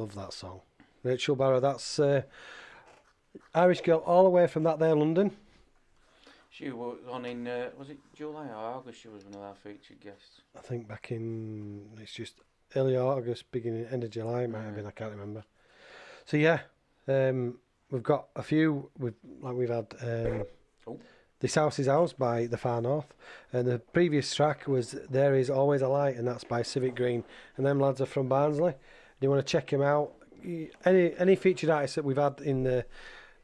love that song. Rachel Barrow, that's Irish girl all the way from that there London. She was on in, was it July or August? She was one of our featured guests. I think back in, it's just early August, beginning, end of July, it might have been, I can't remember. So yeah, we've got a few, we've had This House is Ours by The Far North, and the previous track was There Is Always a Light, and that's by Civic Green, and them lads are from Barnsley. Do you want to check them out? Any featured artists that we've had in the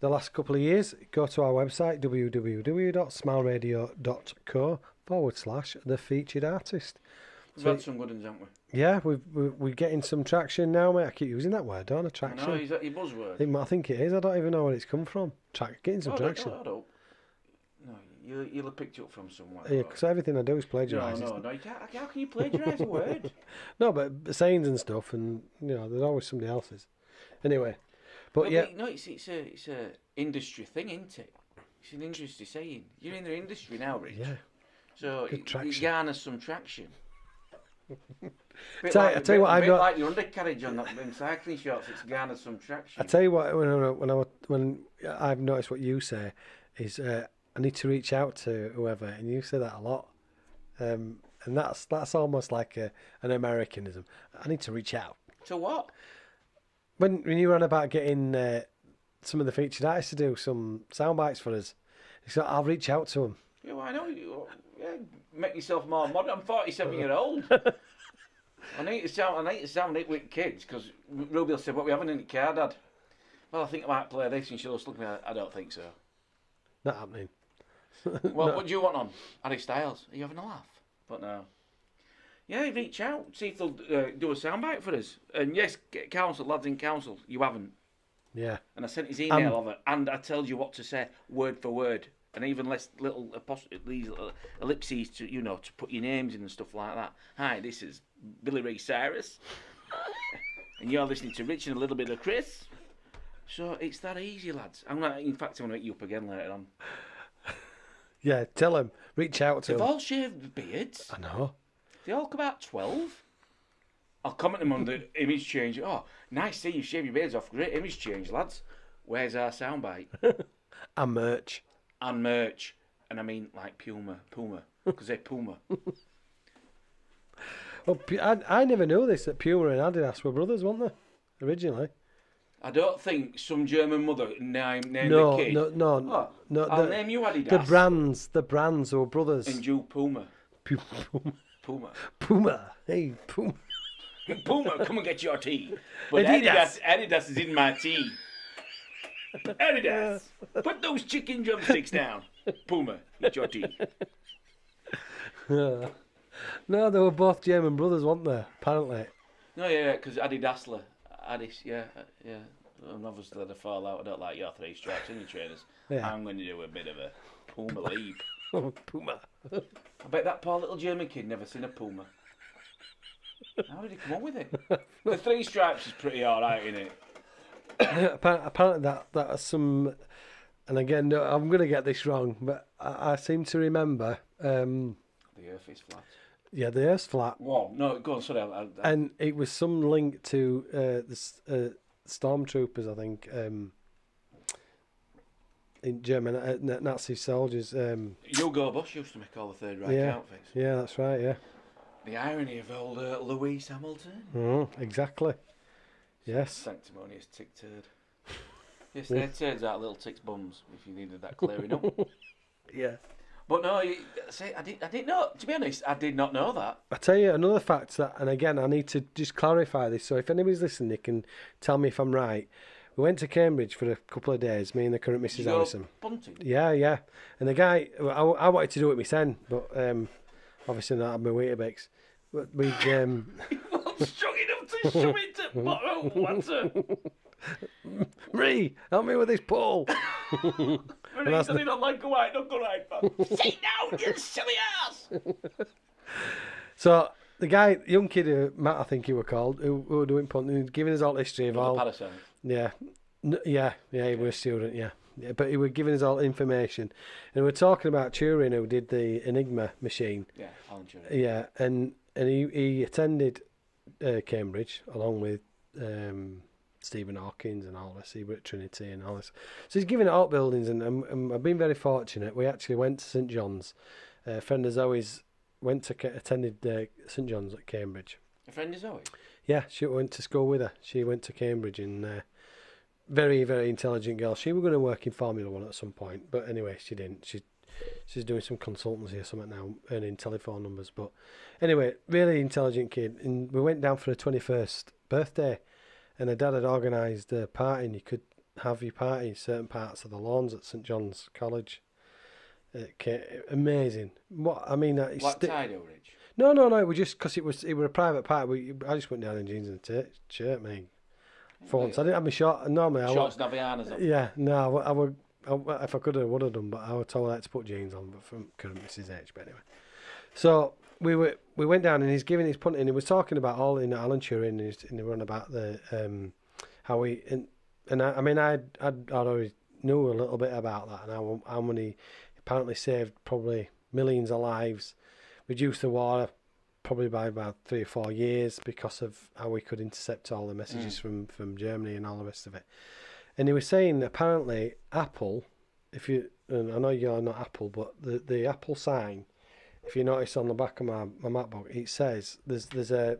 last couple of years, go to our website www.smileradio.co/the featured artist. We've had some good ones, haven't we? Yeah, we're getting some traction now, mate. I keep using that word, don't I? Traction. I know, is that your buzzword? I think it is. I don't even know where it's come from. Getting some traction. I don't. No, you'll have picked it up from somewhere. Yeah, because everything I do is plagiarise. No, you can't. How can you plagiarise a word? No, but sayings and stuff, and there's always somebody else's. Anyway, but it's a industry thing, isn't it? It's an industry saying. You're in the industry now, Rich. Yeah. So it garners some traction. I tell you what, I've got like your undercarriage on that in cycling shorts. It's garnered some traction. I tell you what, when I've noticed what you say is I need to reach out to whoever, and you say that a lot, and that's almost like an Americanism. I need to reach out. To what? When you were on about getting some of the featured artists to do some sound bites for us, so I'll reach out to them. Yeah, well, I know you. Yeah, make yourself more modern. I'm 47-year-old. I need to sound it with kids, because Ruby will say, "What we having in the car, Dad?" Well, I think I might play this, and she'll just look at me. I don't think so. Not happening. Well, No. what do you want on? Harry Styles? Are you having a laugh? But no. Yeah, reach out, see if they'll do a soundbite for us. And yes, council, lads in council, you haven't. Yeah. And I sent his email over, and I told you what to say, word for word. And even less little these little ellipses to to put your names in and stuff like that. Hi, this is Billy Ray Cyrus, and you're listening to Rich and a little bit of Chris. So it's that easy, lads. In fact, I'm gonna make you up again later on. Yeah, tell them. Reach out to They've them. all shaved beards. I know. They all come out 12. I'll comment them on the image change. Oh, nice to see you shave your beards off. Great image change, lads. Where's our soundbite? And merch. And merch. And I mean like Puma. Because they're Puma. Well, I never knew this, that Puma and Adidas were brothers, weren't they? Originally. I don't think some German mother named the kid. No. I'll name you Adidas. The brands were brothers. And you Puma. Puma. Hey, Puma. Puma, come and get your tea. But Adidas is in my tea. Adidas, put those chicken drumsticks down. Puma, eat your tea. No, they were both German brothers, weren't they? Apparently. No, yeah, because Adidasler. Yeah. And obviously they had a fallout. I don't like your three stripes in your trainers. Yeah. I'm going to do a bit of a Puma leap. Puma. I bet that poor little German kid never seen a Puma. How did he come up with it? The three stripes is pretty alright, isn't it? Apparently that's some, and again, no, I'm going to get this wrong, but I seem to remember. The Earth is flat. Yeah, the Earth's flat. Whoa, no, go on, sorry. And it was some link to the stormtroopers, I think, in German, Nazi soldiers. Hugo Boss used to make all the Third Reich outfits. Yeah, that's right, yeah. The irony of old Louise Hamilton. Exactly. Yes. Sanctimonious tick turd. Yes, their turds are little tick's bums, if you needed that clearing up. Yeah. But no, I didn't know. To be honest, I did not know that. I tell you another fact that, and again, I need to just clarify this. So if anybody's listening, they can tell me if I'm right. We went to Cambridge for a couple of days, me and the current Mrs. Harrison. Punting? Yeah. And the guy, I wanted to do it myself, but obviously not have my Weetabix. But we I'm strong enough to shove it to bottom water. Marie, help me with this pole. Marie, does he not like a white knuckle right man? Sit down, you silly ass. So the guy, young kid, Matt, I think he were called, who were doing punting, giving us all history of all. Yeah, he was a student, yeah. But he was giving us all information, and we're talking about Turing, who did the Enigma machine. Yeah, Alan Turing. Yeah, and he attended Cambridge along with Stephen Hawkins and all this. He were at Trinity and all this. So he's giving out buildings, and I've been very fortunate. We actually went to St John's. A friend of Zoe's attended St John's at Cambridge. A friend of Zoe? Yeah, she went to school with her. She went to Cambridge, and very, very intelligent girl. She was going to work in Formula One at some point, but anyway, she didn't. She's doing some consultancy or something now, earning telephone numbers. But anyway, really intelligent kid. And we went down for her 21st birthday, and her dad had organised a party, and you could have your party in certain parts of the lawns at St John's College. Amazing. What I mean, Black tie, OnRich? No. It was just because it was a private party. I just went down in jeans and a shirt, mate. For once, I didn't have my short. Normally, shorts, Navianas on. Yeah, no, I would. If I could have, would have done. But I was told I had to put jeans on, but from couldn't miss his age. But anyway, so we went down, and he's giving his punting. He was talking about all in Alan Turing, and he were on about the how he and I mean I already knew a little bit about that, and how many apparently saved probably millions of lives, reduced the war probably by about 3 or 4 years because of how we could intercept all the messages from Germany and all the rest of it. And he was saying apparently Apple, and I know you're not Apple, but the Apple sign, if you notice on the back of my MacBook, it says there's a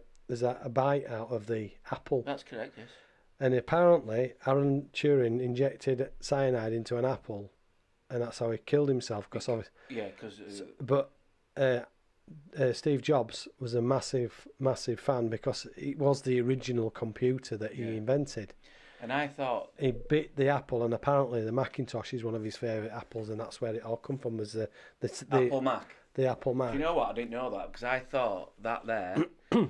bite out of the apple. That's correct, yes. And apparently Alan Turing injected cyanide into an apple, and that's how he killed himself. But Steve Jobs was a massive fan because it was the original computer that he invented. And I thought he bit the apple, and apparently the Macintosh is one of his favourite apples, and that's where it all come from. Was the Apple Mac? The Apple Mac. Do you know what? I didn't know that because I thought that there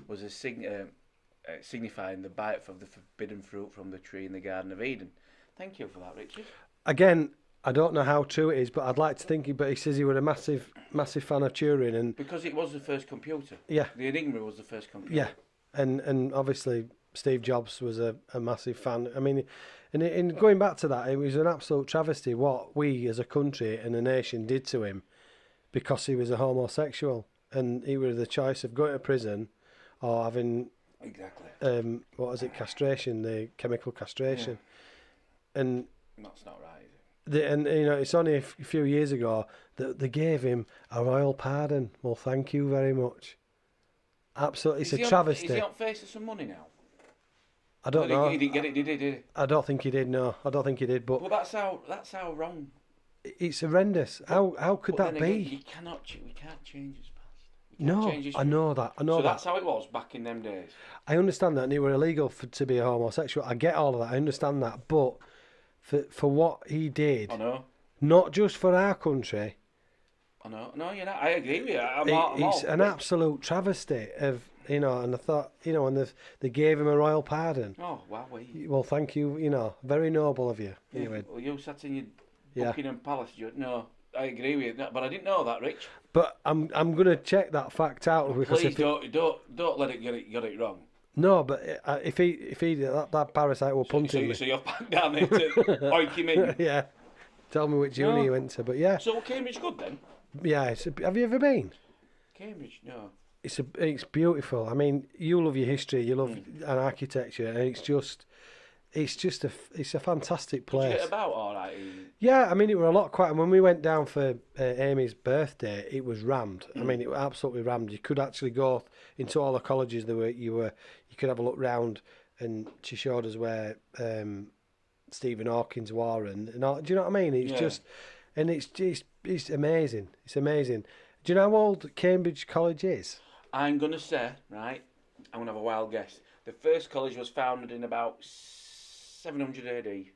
was a signifying the bite of the forbidden fruit from the tree in the Garden of Eden. Thank you for that, Richard. Again, I don't know how true it is, but I'd like to think but he says he was a massive fan of Turing, and because it was the first computer. Yeah. The Enigma was the first computer. Yeah, and obviously Steve Jobs was a massive fan. I mean, and going back to that, it was an absolute travesty what we as a country and a nation did to him because he was a homosexual, and he was the choice of going to prison or having what was it, castration, the chemical castration, and that's not right, is and it's only a few years ago that they gave him a royal pardon. Well, thank you very much. Absolutely, it's a travesty. Is he on face of some money now? I don't know. He didn't get it, did he? I don't think he did. No, I don't think he did. But well, that's how wrong. It's horrendous. How could that be? We can't change his past. No, I know that. So that's how it was back in them days. I understand that, and it were illegal to be a homosexual. I get all of that. I understand that, but for what he did, I know. Not just for our country. I know. No, you're not. I agree with you. It's an absolute travesty of. And I thought, and they gave him a royal pardon. Oh, wow. Well, thank you, very noble of you. Anyway. Well, you sat in your Buckingham Palace. No, I agree with you, but I didn't know that, Rich. But I'm going to check that fact out. Because please don't let it get it wrong. No, but if he that parasite will punting me. So you're back down there to oink him. Yeah. Tell me which uni you went to, but yeah. So Cambridge good then? Yeah. Have you ever been? Cambridge, no. It's beautiful. I mean, you love your history, you love an architecture, and it's a fantastic place. Did you get about all right? Yeah, I mean, it were a lot quiet. When we went down for Amy's birthday, it was rammed. I mean, it was absolutely rammed. You could actually go into all the colleges you could have a look round, and she showed us where Stephen Hawkins were, and all, do you know what I mean? It's just, and it's amazing. It's amazing. Do you know how old Cambridge College is? I'm going to say, right, I'm going to have a wild guess. The first college was founded in about 700 AD.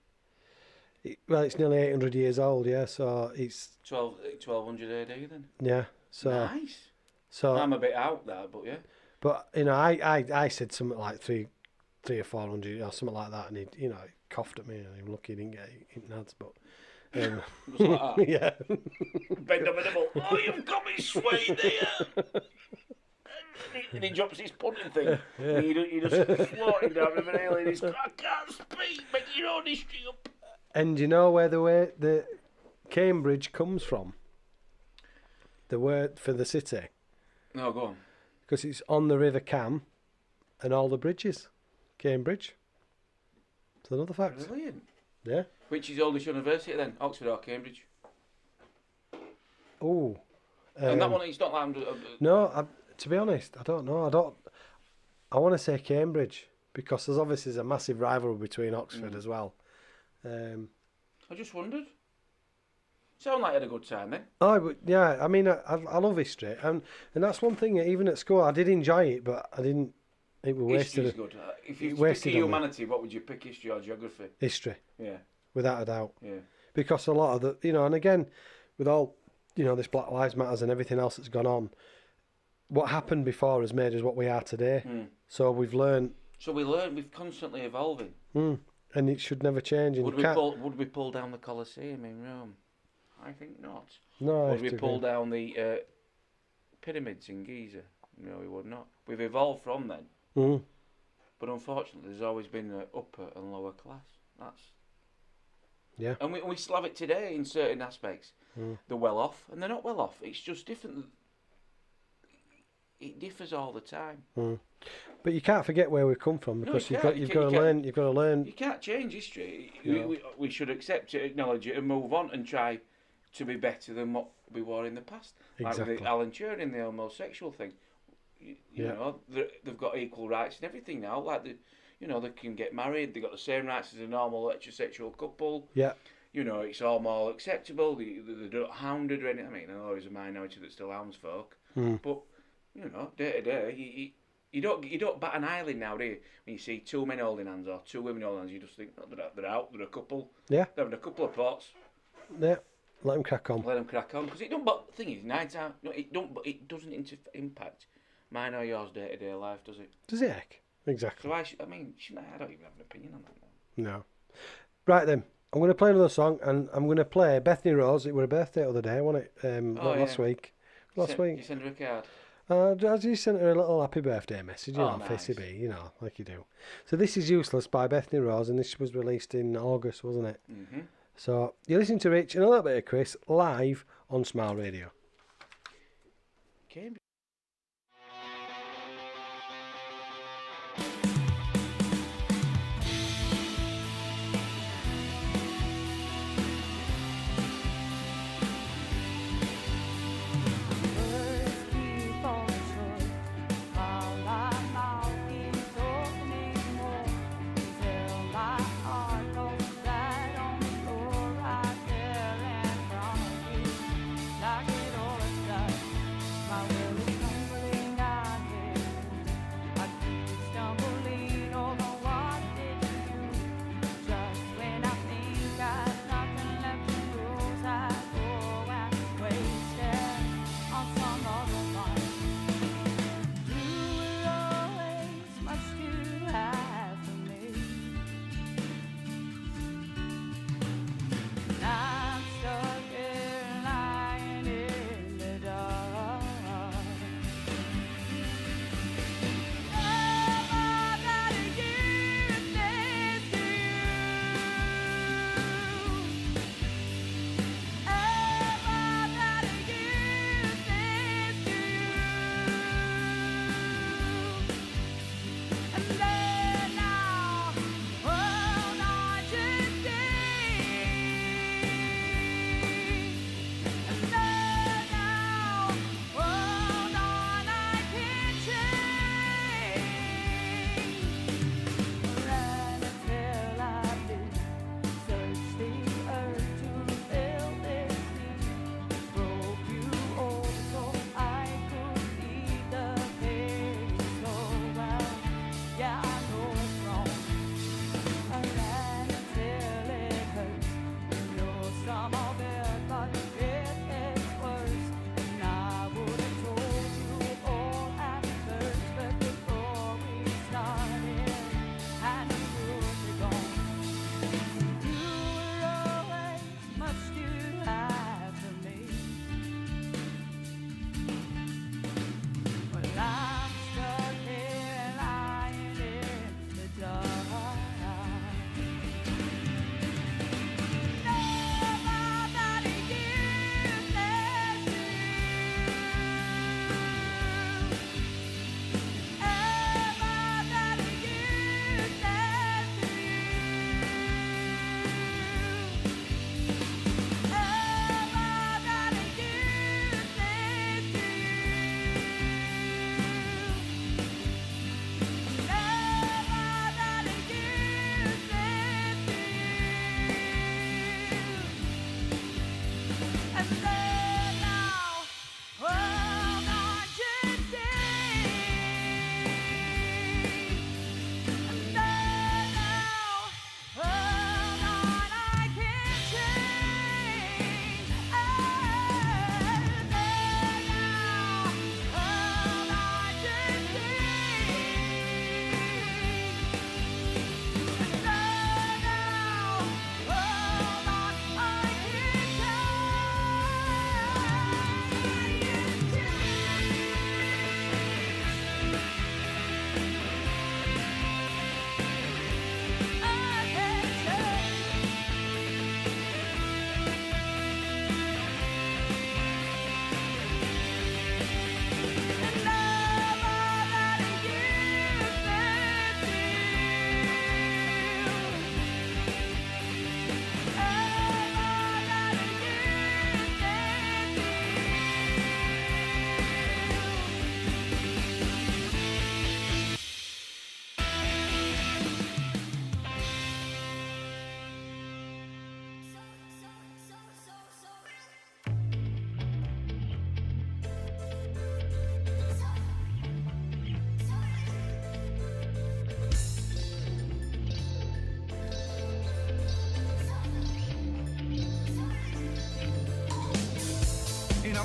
Well, it's nearly 800 years old, yeah, so it's... 1200 AD then? Yeah, so... Nice. So I'm a bit out there, but yeah. But, I said something like 300 or 400 or something like that, and he, coughed at me, and I'm lucky he didn't get it in nads, but... Just like that? Yeah. Bend over the ball. Oh, you've got me swayed there. And he drops his punting thing. Yeah. And he just floating down the hill and he's I can't speak, make your own history up. And you know where the Cambridge comes from? The word for the city? No, go on. Because it's on the River Cam and all the bridges. Cambridge. It's another fact. Brilliant. Yeah. Which is oldest university then? Oxford or Cambridge? Oh. And that one, it's not like No, to be honest, I don't know. I want to say Cambridge because there's obviously a massive rivalry between Oxford as well. I just wondered. Sound like you had a good time then? Oh, but yeah. I mean, I love history, and that's one thing. Even at school, I did enjoy it, but I didn't. It was History's wasted. good. If you wasted pick on me. humanity, what would you pick, history or geography? History, Yeah, without a doubt. yeah. Because a lot of the, and again, with all, this Black Lives Matters and everything else that's gone on, what happened before has made us what we are today. So we've learned. So we're constantly evolving. And it should never change. And Would we pull down the Colosseum in Rome? I think not. No. Would we pull down the pyramids in Giza? No, we would not. We've evolved from then. But unfortunately, there's always been an upper and lower class. Yeah. And we still have it today in certain aspects. They're well off, and they're not well off. It's just different. It differs all the time. But you can't forget where we come from because you've got to learn. You've got to learn. You can't change history. No. We should accept it, acknowledge it, and move on and try to be better than what we were in the past. Exactly. Like with Alan Turing, the homosexual thing. You know, they've got equal rights and everything now. Like they can get married. They've got the same rights as a normal heterosexual couple. Yeah. It's all more acceptable. They're not hounded or anything. I mean, I know there's a minority that still hounds folk, but day to day, you don't bat an eyelid now, do you? When you see two men holding hands or two women holding hands, you just think they're out. They're a couple. Yeah. They're having a couple of pots. Yeah. Let them crack on. Let them crack on because it don't. But the thing is, 9 times it don't. But it doesn't impact mine or yours day to day life, does it? Does it, heck? Exactly. So I don't even have an opinion on that now. No. Right then, I'm going to play another song, and I'm going to play Bethany Rose. It was her birthday the other day, wasn't it? Last week. You sent her a card. I just sent her a little happy birthday message, nice. FaceB, like you do. So this is Useless by Bethany Rose, and this was released in August, wasn't it? Mm-hmm. So you're listening to Rich and a little bit of Chris live on Smile Radio. Cambridge. Like it always does. My will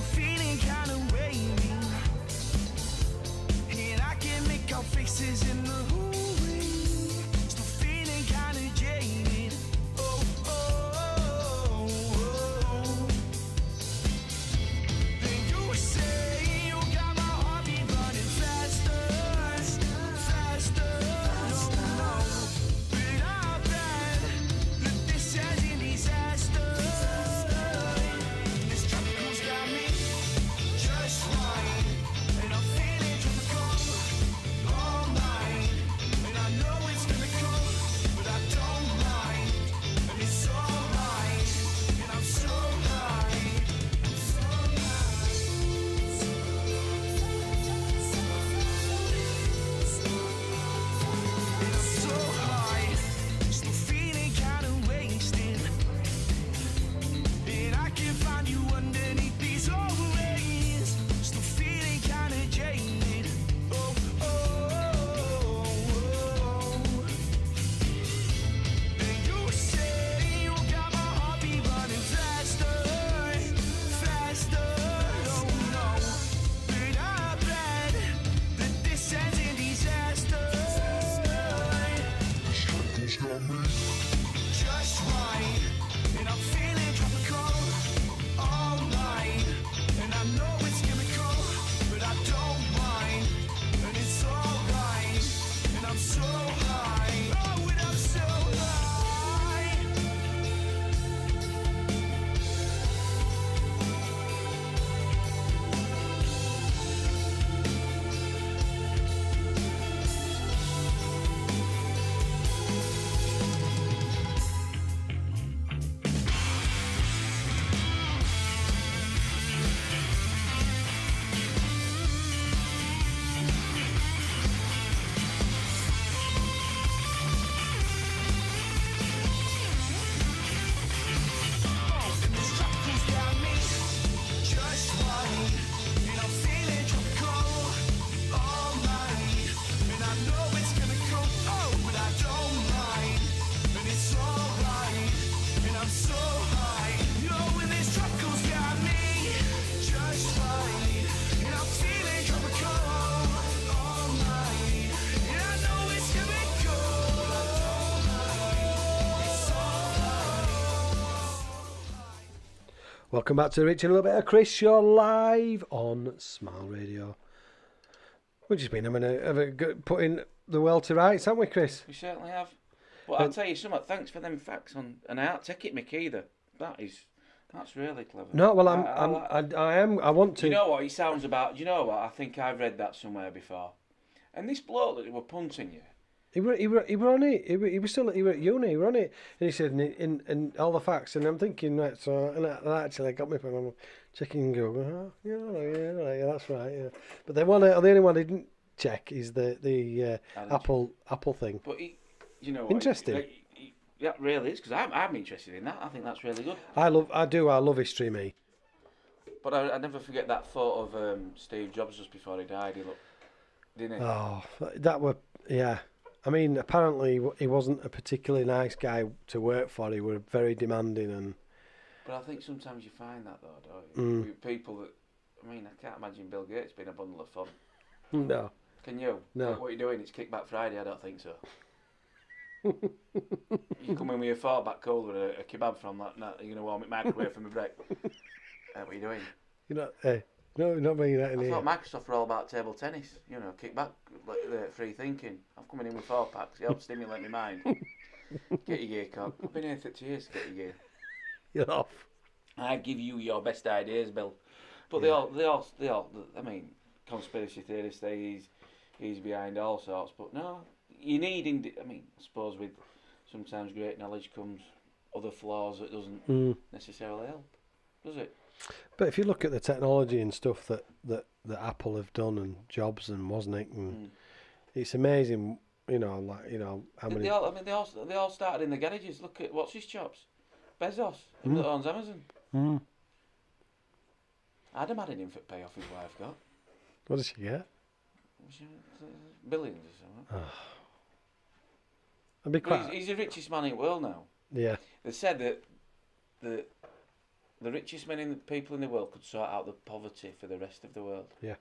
I'm feeling kinda wavy, and I can make out faces in the hallway. Still feeling kinda jaded. Oh, oh, oh, oh. Then you say you got my heartbeat running faster, faster. No, no, but I bet that this has a disaster. This tropical's got me just right, and I'm feeling tropical all night. And I know it's gonna come, but I don't mind, and it's alright. And I'm so high, I'm so high. And I'm so high, still feeling kinda wasted. And I can find you underneath these old rays. Still feeling kinda jaded. Oh, oh, oh, oh. And you say you got my heartbeat running faster, faster. Oh no, but I bet that this ends in disaster. This got me just right, and I'm feeling tropical all night. And I know it's chemical, but I don't mind, and it's alright. And I'm so high, oh, and I'm so high. And this tropical's got me just right, and I'm feeling tropical all night. And I know it's gonna come, oh, but I don't mind, and it's alright. And I'm so high, yo, and this tropical's got me just right, and I'm feeling tropical all night. And I know it's gonna go, it's alright. Welcome back to Rich and a little bit of Chris. You're live on Smile Radio. We've just been putting the world to rights, haven't we, Chris? We certainly have. But I'll tell you something. Thanks for them facts on, and I can't take it, Mick, either. That's really clever. No, well, I want to. Do you know what he sounds about? Do you know what? I think I've read that somewhere before. And this bloke that were punting you. He were on it. He were at uni. He were on it, and he said in all the facts. And I'm thinking, right, so and that actually got me from. I'm checking Google. Yeah, that's right. Yeah, but the only one I didn't check is the Apple thing. But you know what? Interesting. That really is, because I'm interested in that. I think that's really good. I love history, me. But I never forget that photo of Steve Jobs just before he died. He looked, didn't he? Oh, that were yeah. I mean, apparently he wasn't a particularly nice guy to work for. He was very demanding and. But I think sometimes you find that though, don't you? With people that, I mean, I can't imagine Bill Gates being a bundle of fun. No. Can you? No. What are you doing? It's Kickback Friday. I don't think so. You come in with your 4-back cooler and a kebab from that. You're gonna warm it microwave for my break. What are you doing? You're not. No, not bringing that in I here. thought Microsoft were all about table tennis. You know, kickback, like free thinking. I'm coming in with 4-packs. It helps stimulate my mind. Get your gear, cock. I've been here 30 years to get your gear. You're off. I give you your best ideas, Bill. But they all. I mean, conspiracy theorists say he's behind all sorts. But no, you need. I mean, I suppose with sometimes great knowledge comes other flaws that doesn't necessarily help, does it? But if you look at the technology and stuff that Apple have done and Jobs and Wozniak, and it's amazing. How many. They all started in the garages. Look at what's his chops, Bezos, him that owns Amazon. Adam had an infant payoff his wife got. What did she get? Billions or something. I'd be quite. He's the richest man in the world now. Yeah. They said that the richest people in the world could sort out the poverty for the rest of the world. Yeah.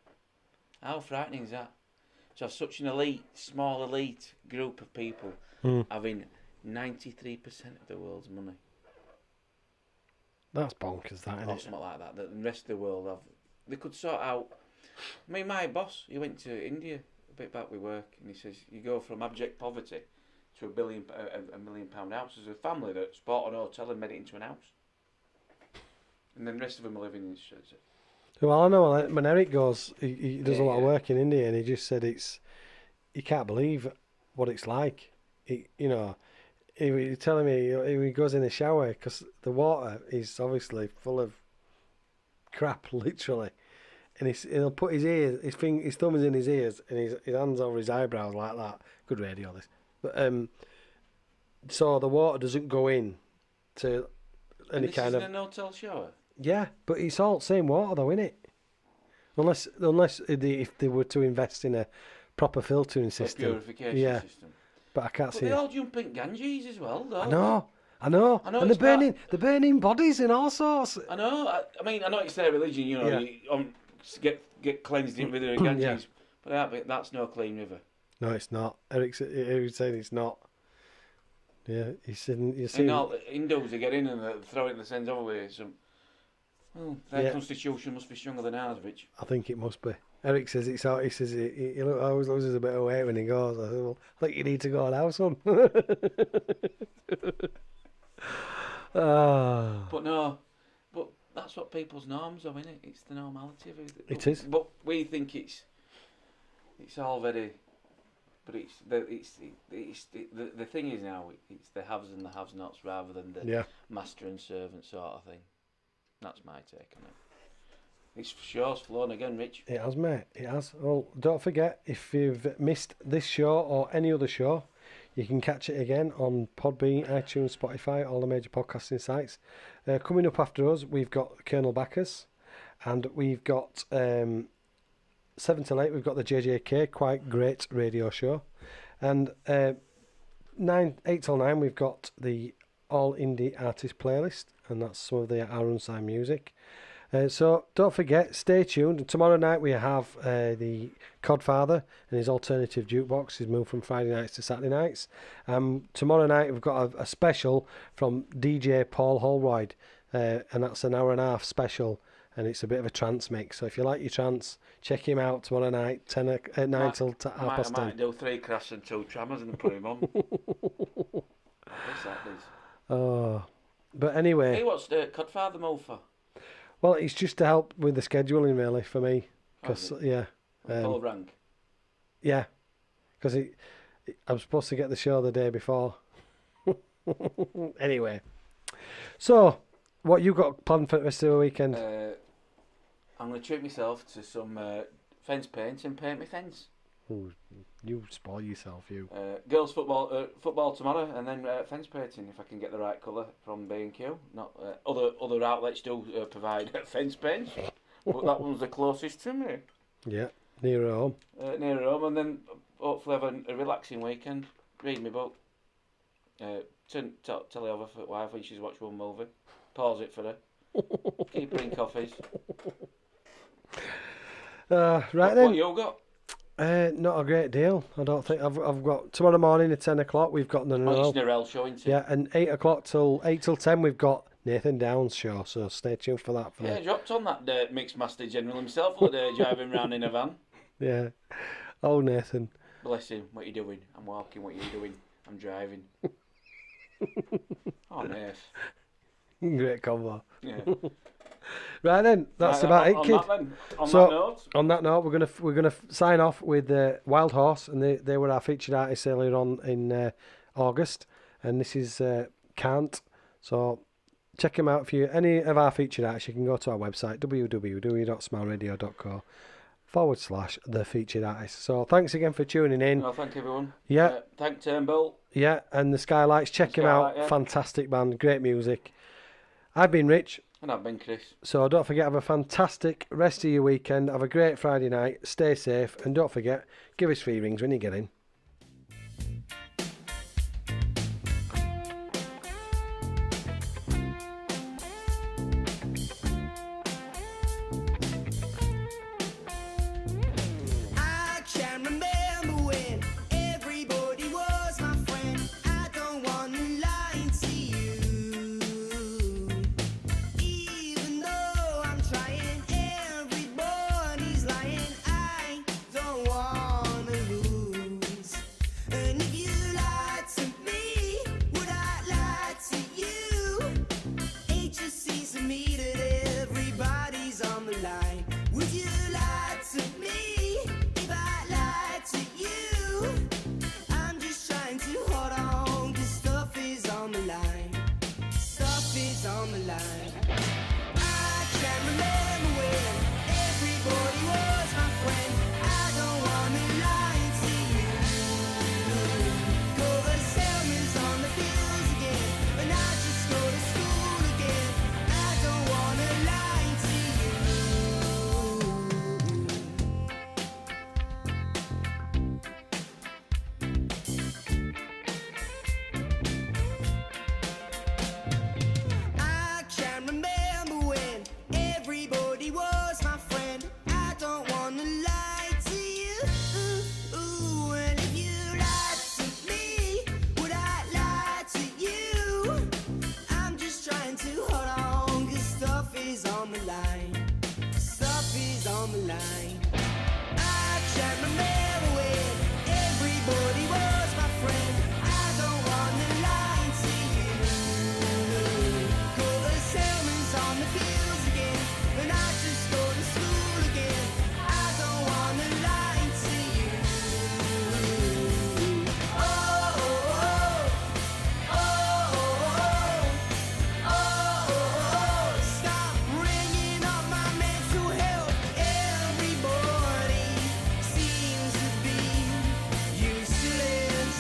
How frightening is that? To have such an small elite group of people having 93% of the world's money. That's bonkers, that, isn't Or it? something like that. That the rest of the world have. They could sort out. I mean, my boss, he went to India a bit back with work, and he says you go from abject poverty to £1 million house. There's a family that bought an hotel and made it into an house, and then the rest of them are living in sheds. Well, I know when Eric goes, he does a lot of work in India, and he just said you can't believe what it's like. He was telling me he goes in the shower because the water is obviously full of crap, literally, and he'll put his thumb is in his ears and his hands over his eyebrows like that. Good radio, this, but so the water doesn't go in to any kind of an hotel shower. Yeah, but it's all same water though, isn't it? Unless if they were to invest in a proper filtering system, Purification system. But I can't see They it. all jump in Ganges as well, though. I know, and they're burning bodies and all sorts. I know. I mean, I know it's their religion, you know. Yeah. You get cleansed in with the Ganges, but that's no clean river. No, it's not. Eric's saying it's not. Yeah, he's saying. You see, And all the Hindus, they get in and throw it in the Sens over their constitution must be stronger than ours, Rich. I think it must be. Eric says it's out. He says he always loses a bit of weight when he goes. I said, well, I think you need to go now, son. But that's what people's norms are, isn't it? It's the normality of it. It is. But we think it's all very. But the thing is now it's the haves and the have-nots rather than the master and servant sort of thing. That's my take on it. It's show's flown again, Rich. It has, mate. It has. Well, don't forget, if you've missed this show or any other show, you can catch it again on Podbean, iTunes, Spotify, all the major podcasting sites. Coming up after us, we've got Colonel Bacchus, and we've got 7 till 8, we've got the JJK, quite great radio show. And 8 till 9, we've got the All Indie Artist playlist, and that's some of the our unsigned music. So don't forget, stay tuned. Tomorrow night we have the Codfather and his alternative jukebox. He's moved from Friday nights to Saturday nights. Tomorrow night we've got a special from DJ Paul Holroyd, and that's an hour and a half special, and it's a bit of a trance mix. So if you like your trance, check him out tomorrow night, 9 till 10:30. I might do 3 crafts and 2 trammers and put him on. What's that, Liz? Oh, but anyway. Hey, what's the Codfather move for? Well, it's just to help with the scheduling, really, for me. Because, Paul rang. Yeah, because I was supposed to get the show the day before. Anyway, so what you got planned for the rest of the weekend? I'm going to treat myself to some fence paint and paint my fence. Ooh, you spoil yourself, you. Girls football tomorrow, and then fence painting if I can get the right colour from B&Q. Not other outlets do provide fence paints, but that one's the closest to me. Yeah, nearer home. Nearer home, and then hopefully have a relaxing weekend. Read my book. Turn telly over for wife when she's watched one movie. Pause it for her. Keep her in coffees. Right then. What you got? Not a great deal. I don't think I've got tomorrow morning at 10 o'clock. We've got the It's Narelle show, isn't it? Yeah, and 8 o'clock till 10 we've got Nathan Down's show. So stay tuned for that. He dropped on that mixed master general himself the other day, driving around in a van. Yeah. Oh, Nathan. Bless him. What you doing? I'm walking. What you doing? I'm driving. Oh, nice. Great combo. Yeah. Right then, that's about it, kid. On that note, we're gonna sign off with Wild Horse, and they were our featured artists earlier on in August, and this is Can't. So check them out. If you any of our featured artists, you can go to our website www.smileradio.co/the featured artist. So thanks again for tuning in. Well, thank everyone. Yeah. Thank Turnbull. Yeah, and the Skylights. Check them out. Yeah. Fantastic band, great music. I've been Rich. And I've been Chris. So don't forget, have a fantastic rest of your weekend. Have a great Friday night. Stay safe. And don't forget, give us 3 rings when you get in. on the line. I can't remember when everybody was my friend. I don't wanna lie to you. Go the salmons on the fields again, and I just go to school again. I don't wanna lie to you. I can't remember when everybody was my friend. I don't wanna lie to you. And if you lied to me, would I lie to you? I'm just trying to hold on, 'cause stuff is on the line. Stuff is on the line. I can't remember when everybody was my friend. I don't wanna lie to you. Go the salmons on the fields again, and I just go to school again. I don't wanna lie to you. Oh, oh, oh, oh, oh, stop ringing up my mental health. Everybody seems to be useless.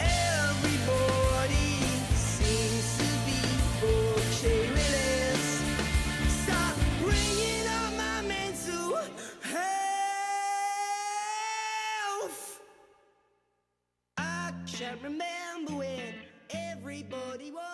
Everybody seems to be okay-less. Stop ringing up my mental health. I can't remember when everybody was